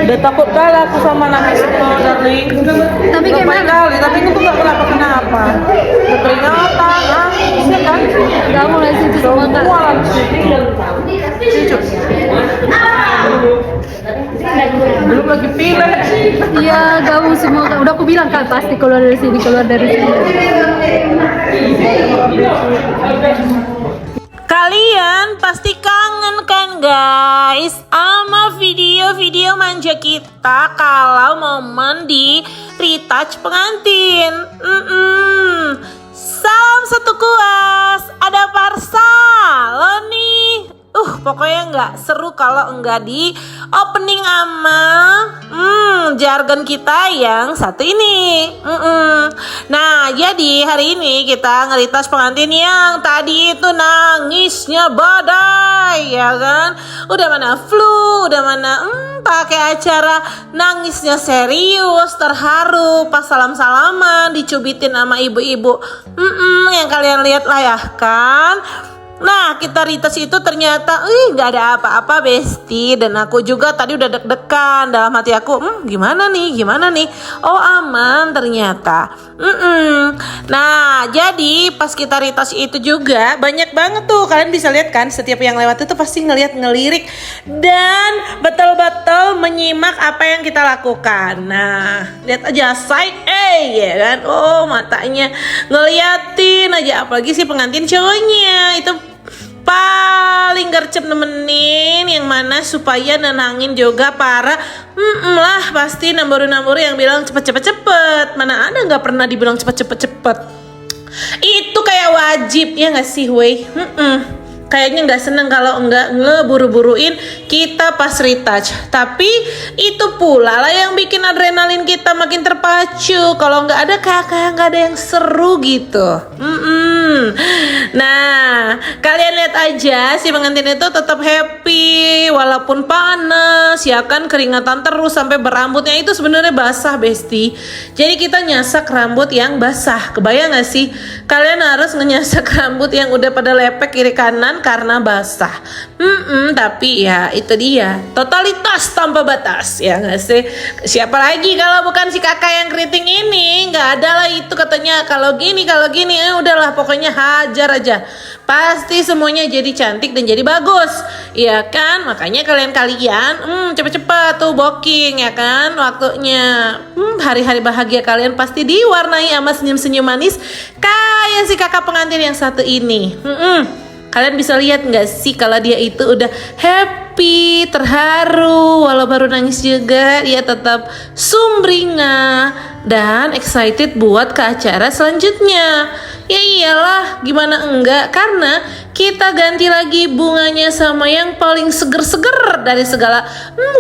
Udah takut kali aku sama nangis itu, darling. Tapi Udah gimana? banyak kali, tapi itu tuh gak kenapa-kenapa. Udah keringatan, nangis ya kan? Gak mulai situ semua kak. Semua langsung. Cucu. Belum lagi pilih. Iya gabung semua kak. Udah aku bilang kak pasti keluar dari sini, keluar dari sini. Kalian pasti kangen kan guys sama video-video manja kita kalau momen di retouch pengantin. Salam satu kuas, ada Parsa lo nih. Pokoknya nggak seru kalau nggak di opening sama jargon kita yang satu ini. Nah, jadi hari ini kita ngeritas pengantin yang tadi itu nangisnya badai, ya kan? Udah mana flu, udah mana pakai acara nangisnya serius, terharu, pas salam-salaman dicubitin sama ibu-ibu. Yang kalian lihat lah ya kan? Nah, kita ritas itu ternyata nggak ada apa-apa besti. Dan aku juga tadi udah deg-degan dalam hati aku, gimana nih oh aman ternyata. Nah, jadi pas kita ritas itu juga banyak banget tuh, kalian bisa lihat kan, setiap yang lewat itu pasti ngelirik dan betul-betul menyimak apa yang kita lakukan. Nah, lihat aja side A ya kan, matanya ngeliatin aja, apalagi si pengantin cowoknya itu paling gercep nemenin, yang mana supaya nenangin juga para lah pasti namburu yang bilang cepet, mana ada nggak pernah dibilang cepet, itu kayak wajib ya nggak sih weh. Kayaknya nggak seneng kalau nggak ngeburu-buruin kita pas retouch. Tapi itu pula lah yang bikin adrenalin kita makin terpacu. Kalau nggak ada kayak nggak ada yang seru gitu. Nah, kalian lihat aja si pengantin itu tetap happy walaupun panas, ya kan, keringatan terus sampai berambutnya itu sebenarnya basah besti. Jadi kita nyasak rambut yang basah. Kebayang nggak sih? Kalian harus nyasak rambut yang udah pada lepek kiri kanan karena basah. Tapi ya itu dia, totalitas tanpa batas ya nggak sih? Siapa lagi kalau bukan si kakak yang keriting ini? Nggak ada lah itu katanya kalau gini udahlah pokoknya hajar aja, pasti semuanya jadi cantik dan jadi bagus ya kan. Makanya kalian cepet-cepet tuh booking ya kan waktunya. Hari-hari bahagia kalian pasti diwarnai sama senyum-senyum manis kayak si kakak pengantin yang satu ini. Kalian bisa lihat nggak sih kalau dia itu udah happy, terharu, walau baru nangis juga, dia tetap sumringah dan excited buat ke acara selanjutnya. Ya iyalah, gimana enggak, karena kita ganti lagi bunganya sama yang paling seger-seger dari segala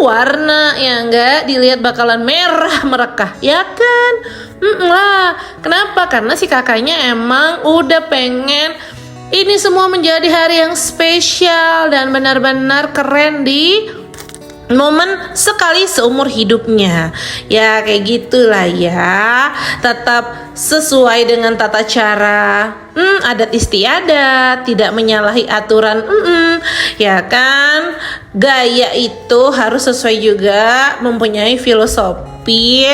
warna, ya enggak, dilihat bakalan merah merekah, ya kan? Kenapa? Karena si kakaknya emang udah pengen ini semua menjadi hari yang spesial dan benar-benar keren di momen sekali seumur hidupnya. Ya kayak gitulah ya. Tetap sesuai dengan tata cara adat istiadat, tidak menyalahi aturan. Ya kan, gaya itu harus sesuai juga, mempunyai filosofi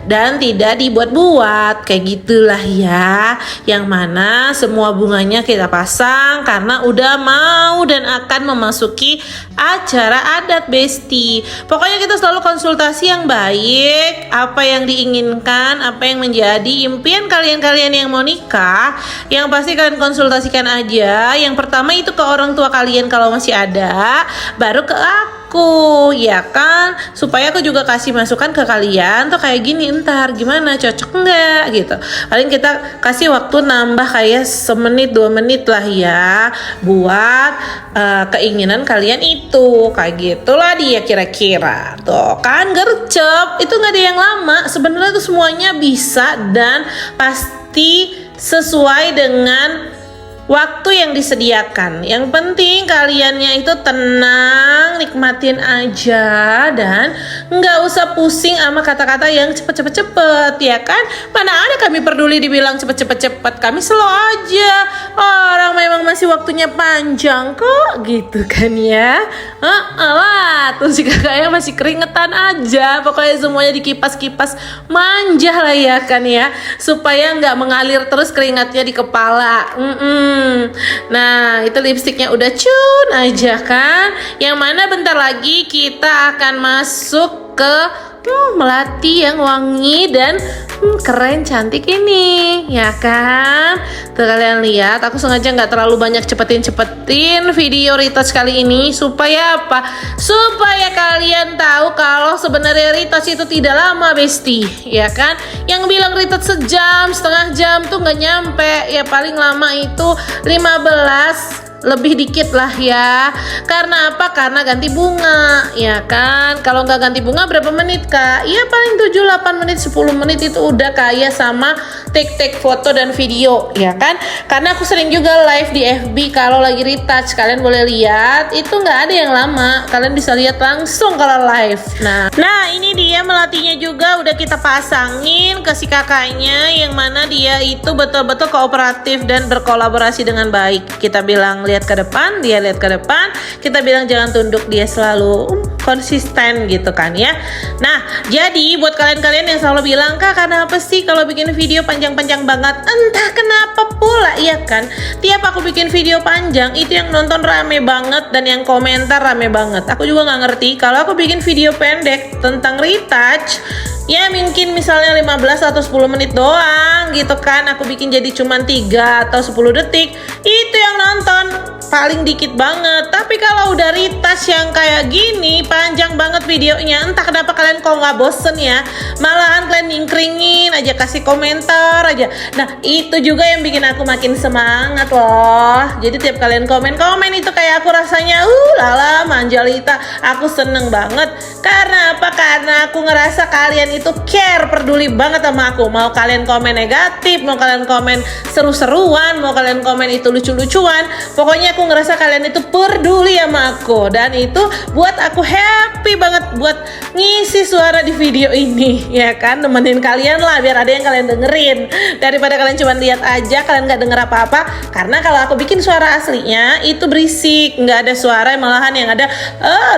dan tidak dibuat-buat. Kayak gitulah ya. Yang mana semua bunganya kita pasang karena udah mau dan akan memasuki acara adat besti. Pokoknya kita selalu konsultasi yang baik, apa yang diinginkan, apa yang menjadi impian kalian-kalian yang mau nikah. Yang pasti kalian konsultasikan aja. Yang pertama itu ke orang tua kalian kalau masih ada, baru ke aku, ya kan, supaya aku juga kasih masukan ke kalian tuh kayak gini, entar gimana, cocok enggak gitu. Paling kita kasih waktu nambah kayak 1-2 menit lah ya buat keinginan kalian itu, kayak gitulah dia kira-kira. Tuh kan gercep, itu nggak ada yang lama sebenarnya, tuh semuanya bisa dan pasti sesuai dengan waktu yang disediakan. Yang penting kaliannya itu tenang, nikmatin aja, dan nggak usah pusing sama kata-kata yang cepet ya kan. Mana ada kami peduli dibilang cepet, kami slow aja, orang memang masih waktunya panjang kok gitu kan ya. Lah tuh si kakaknya masih keringetan aja, pokoknya semuanya dikipas-kipas, manja lah ya kan ya, supaya nggak mengalir terus keringatnya di kepala. Nah itu lipstiknya udah cun aja kan, yang mana bentar lagi kita akan masuk ke melati yang wangi dan keren cantik ini ya kan. Tuh kalian lihat, aku sengaja nggak terlalu banyak cepetin video retouch kali ini supaya apa? Supaya kalian tahu kalau sebenarnya retouch itu tidak lama besti ya kan. Yang bilang retouch sejam, setengah jam tuh nggak nyampe ya, paling lama itu 15 lebih dikit lah ya. Karena apa? Karena ganti bunga ya kan. Kalau nggak ganti bunga berapa menit kak? Ya paling 7-8 menit 10 menit itu udah kaya sama take foto dan video ya kan. Karena aku sering juga live di FB kalau lagi retouch, kalian boleh lihat itu nggak ada yang lama, kalian bisa lihat langsung kalau live. Nah ini dia melatinya juga udah kita pasangin ke si kakaknya, yang mana dia itu betul-betul kooperatif dan berkolaborasi dengan baik. Kita bilang lihat ke depan, dia lihat ke depan, kita bilang jangan tunduk, dia selalu konsisten gitu kan ya. Nah jadi buat kalian-kalian yang selalu bilang kak kenapa sih kalau bikin video panjang-panjang banget, entah kenapa pula ya kan, tiap aku bikin video panjang itu yang nonton rame banget dan yang komentar rame banget. Aku juga nggak ngerti kalau aku bikin video pendek tentang retouch ya mungkin misalnya 15 atau 10 menit doang gitu kan, aku bikin jadi cuman 3 atau 10 detik, itu yang nonton paling dikit banget. Tapi kalau udah retouch yang kayak gini panjang banget videonya, entah kenapa kalian kok nggak bosen ya, malahan kalian nyingkringin aja, kasih komentar aja. Nah itu juga yang bikin aku makin semangat loh. Jadi tiap kalian komen itu kayak aku rasanya lala manjalita, aku seneng banget. Karena apa? Karena aku ngerasa kalian itu care, peduli banget sama aku. Mau kalian komen negatif, mau kalian komen seru-seruan, mau kalian komen itu lucu-lucuan, pokoknya aku ngerasa kalian itu peduli sama aku, dan itu buat aku happy banget buat ngisi suara di video ini ya kan, nemenin kalian lah biar ada yang kalian dengerin daripada kalian cuma lihat aja, kalian nggak denger apa-apa. Karena kalau aku bikin suara aslinya itu berisik, nggak ada suara, malahan yang ada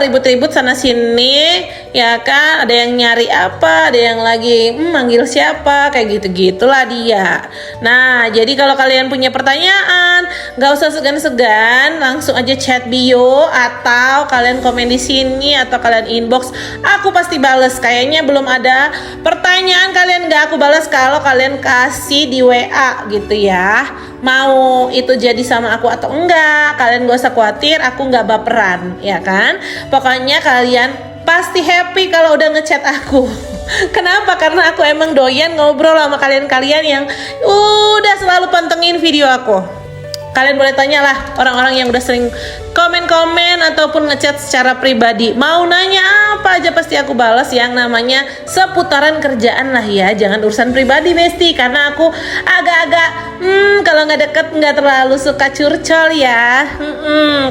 ribut-ribut sana sini ya kan, ada yang nyari apa, ada yang lagi manggil siapa, kayak gitu-gitulah dia. Nah jadi kalau kalian punya pertanyaan nggak usah segan-segan, langsung aja chat bio atau kalian komen di sini atau kalian inbox, aku pasti bales. Kayaknya belum ada pertanyaan kalian nggak aku balas kalau kalian kasih di WA gitu ya. Mau itu jadi sama aku atau enggak, kalian gak usah khawatir, aku nggak baperan ya kan. Pokoknya kalian pasti happy kalau udah ngechat aku. Kenapa? Karena aku emang doyan ngobrol sama kalian-kalian yang udah selalu pantengin video aku. Kalian boleh tanyalah orang-orang yang udah sering komen-komen ataupun ngechat secara pribadi, mau nanya apa aja pasti aku balas yang namanya seputaran kerjaan lah ya, jangan urusan pribadi besti, karena aku agak-agak kalau nggak deket nggak terlalu suka curcol ya,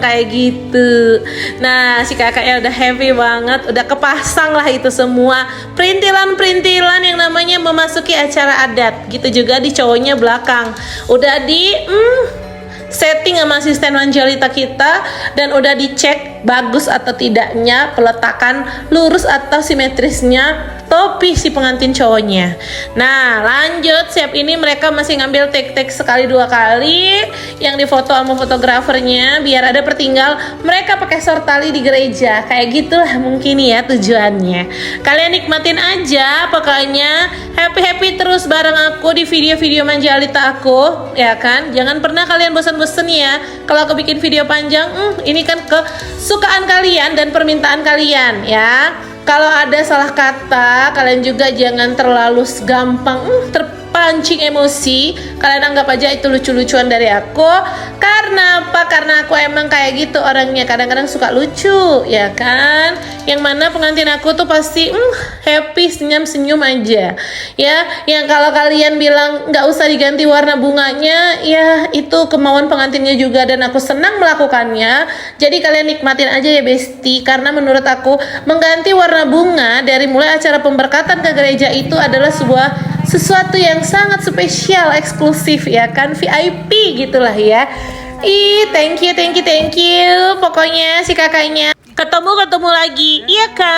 kayak gitu. Nah si kakaknya udah happy banget, udah kepasang lah itu semua perintilan-perintilan yang namanya memasuki acara adat. Gitu juga di cowoknya belakang udah di setting sama asisten Manjalita kita, dan udah dicek bagus atau tidaknya peletakan lurus atau simetrisnya topi si pengantin cowoknya. Nah lanjut, siap ini mereka masih ngambil take sekali 2 kali yang difoto sama fotografernya biar ada pertinggal mereka pakai short tali di gereja, kayak gitulah mungkin ya tujuannya. Kalian nikmatin aja, pokoknya happy terus bareng aku di video-video Manjalita aku ya kan. Jangan pernah kalian bosan-bosan ya kalau aku bikin video panjang. Ini kan kesukaan kalian dan permintaan kalian ya. Kalau ada salah kata, kalian juga jangan terlalu gampang pancing emosi. Kalian anggap aja itu lucu-lucuan dari aku. Karena apa? Karena aku emang kayak gitu orangnya, kadang-kadang suka lucu, ya kan? Yang mana pengantin aku tuh pasti happy, senyum-senyum aja. Ya, yang kalau kalian bilang nggak usah diganti warna bunganya, ya itu kemauan pengantinnya juga dan aku senang melakukannya. Jadi kalian nikmatin aja ya Besti, karena menurut aku mengganti warna bunga dari mulai acara pemberkatan ke gereja itu adalah sesuatu yang sangat spesial, eksklusif ya kan, VIP gitulah ya. Thank you. Pokoknya si kakaknya ketemu lagi, iya kan?